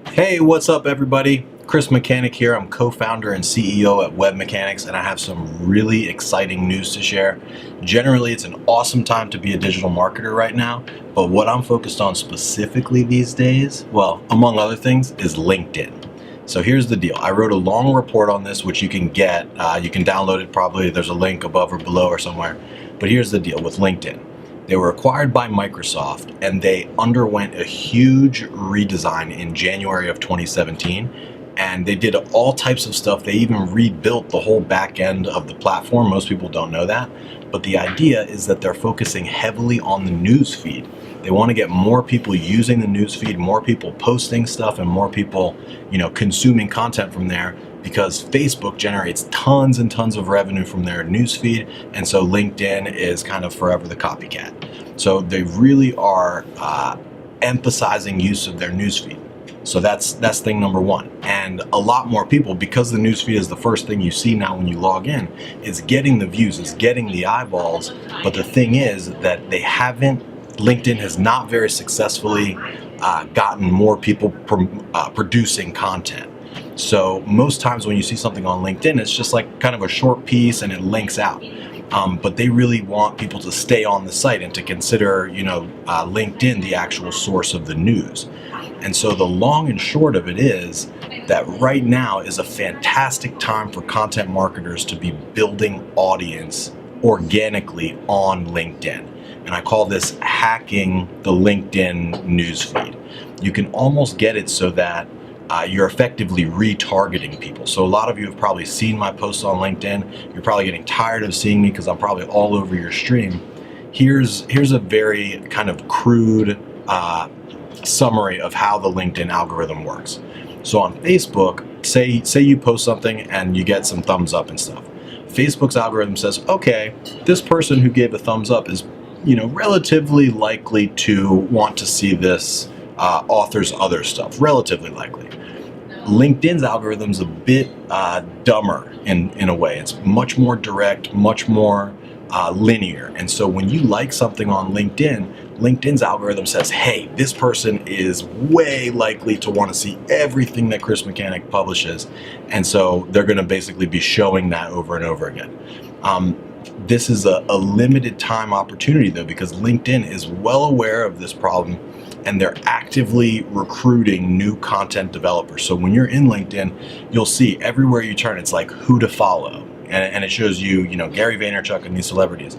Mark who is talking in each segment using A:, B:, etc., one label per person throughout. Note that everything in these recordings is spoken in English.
A: Hey, what's up everybody? Chris Mechanic here. I'm co-founder and CEO at WebMechanix, and I have some really exciting news to share. Generally, it's an awesome time to be a digital marketer right now, but what I'm focused on specifically these days, well, among other things, is LinkedIn. So here's the deal. I wrote a long report on this, which you can get. You can download it probably. There's a link above or below or somewhere. But here's the deal with LinkedIn. They were acquired by Microsoft and they underwent a huge redesign in January of 2017. And they did all types of stuff. They even rebuilt the whole back end of the platform. Most people don't know that. But the idea is that they're focusing heavily on the newsfeed. They want to get more people using the newsfeed, more people posting stuff, and more people, consuming content from there, because Facebook generates tons and tons of revenue from their newsfeed, and so LinkedIn is kind of forever the copycat. So they really are emphasizing use of their newsfeed. So that's thing number one. And a lot more people, because the newsfeed is the first thing you see now when you log in, is getting the views, is getting the eyeballs. But the thing is that LinkedIn has not very successfully gotten more people producing content. So most times when you see something on LinkedIn, it's just like kind of a short piece and it links out. But they really want people to stay on the site and to consider, LinkedIn the actual source of the news. And so the long and short of it is that right now is a fantastic time for content marketers to be building audience organically on LinkedIn. And I call this hacking the LinkedIn newsfeed. You can almost get it so that you're effectively retargeting people. So a lot of you have probably seen my posts on LinkedIn. You're probably getting tired of seeing me because I'm probably all over your stream. Here's a very kind of crude summary of how the LinkedIn algorithm works. So on Facebook, say you post something and you get some thumbs up and stuff. Facebook's algorithm says, okay, this person who gave a thumbs up is, relatively likely to want to see this author's other stuff, relatively likely. LinkedIn's algorithm's a bit dumber in a way. It's much more direct, much more linear. And so when you like something on LinkedIn's algorithm says, hey, this person is way likely to want to see everything that Chris Mechanic publishes. And so they're going to basically be showing that over and over again. This is a limited time opportunity though, because LinkedIn is well aware of this problem and they're actively recruiting new content developers. So when you're in LinkedIn, you'll see everywhere you turn, it's like who to follow. And it shows you, Gary Vaynerchuk and these celebrities.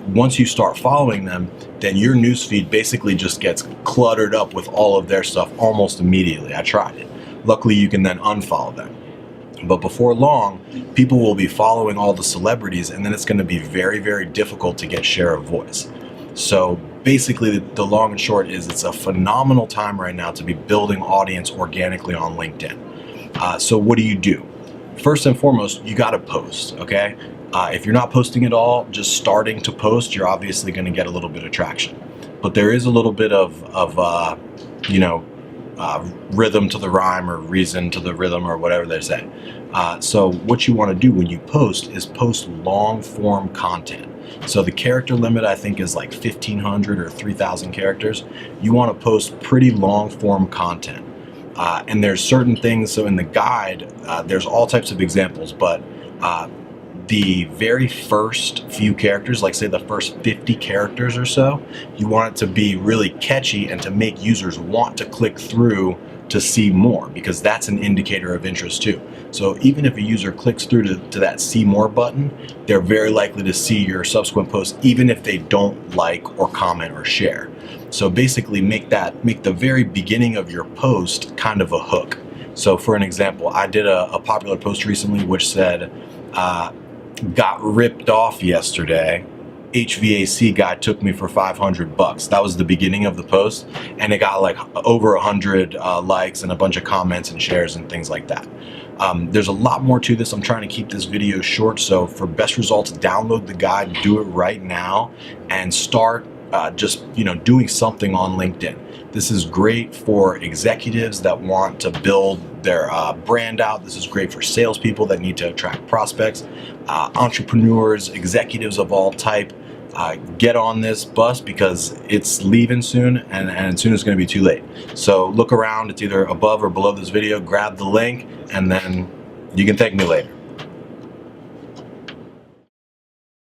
A: Once you start following them, then your newsfeed basically just gets cluttered up with all of their stuff almost immediately. I tried it. Luckily, you can then unfollow them. But before long, people will be following all the celebrities, and then it's going to be very, very difficult to get share of voice. So basically, the long and short is it's a phenomenal time right now to be building audience organically on LinkedIn. So what do? First and foremost, you got to post, okay? If you're not posting at all, just starting to post, you're obviously going to get a little bit of traction. But there is a little bit of rhythm to the rhyme or reason to the rhythm or whatever they say. So what you want to do when you post is post long form content. So the character limit I think is like 1,500 or 3,000 characters. You want to post pretty long form content. And there's certain things, so in the guide, there's all types of examples, but the very first few characters, like say the first 50 characters or so, you want it to be really catchy and to make users want to click through to see more, because that's an indicator of interest too. So even if a user clicks through to that see more button, they're very likely to see your subsequent posts, even if they don't like or comment or share. So basically make the very beginning of your post kind of a hook. So for an example, I did a popular post recently which said, got ripped off yesterday. HVAC guy took me for $500. That was the beginning of the post, and it got like over 100 likes and a bunch of comments and shares and things like that. There's a lot more to this. I'm trying to keep this video short, so for best results, download the guide, do it right now, and start doing something on LinkedIn. This is great for executives that want to build their brand out. This is great for salespeople that need to attract prospects, entrepreneurs, executives of all type. get on this bus because it's leaving soon, and soon it's going to be too late. So look around, it's either above or below this video, grab the link, and then you can thank me later.